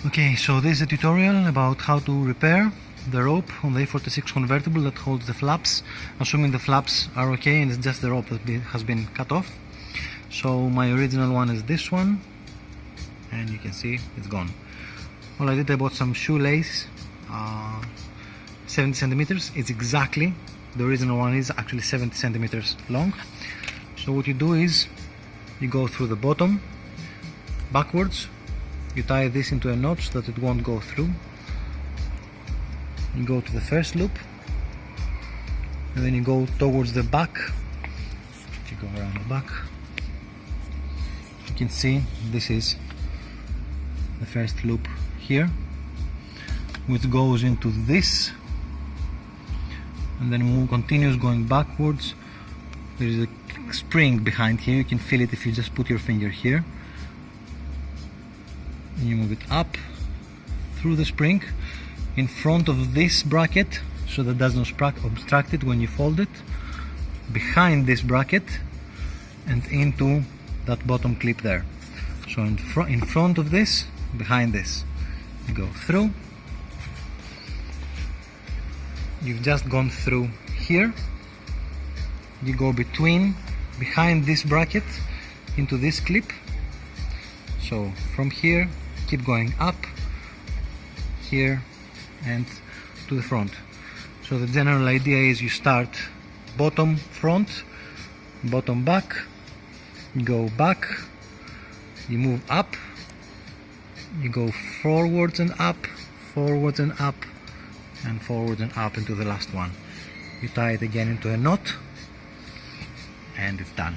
Okay, so this is a tutorial about how to repair the rope on the e46 convertible that holds the flaps, assuming the flaps are okay and it's just the rope that has been cut off. So my original one is this one, and you can see it's gone. All I did, I bought some shoelace, 70 centimeters. It's exactly, the original one is actually 70 centimeters long. So what you do is you go through the bottom backwards. You tie this into a knot so that it won't go through. You go to the first loop, and then you go towards the back. If you go around the back, you can see this is the first loop here, which goes into this, and then continues going backwards. There is a spring behind here. You can feel it if you just put your finger here. And you move it up through the spring in front of this bracket so that does not obstruct it when you fold it, behind this bracket, and into that bottom clip there. So in front of this, behind this, you go through. You've just gone through here. You go behind this bracket into this clip. So from here, keep going up here and to the front. So the general idea is you start bottom front, bottom back, you go back, you move up, you go forwards and up, forwards and up, and forwards and up into the last one. You tie it again into a knot, and it's done.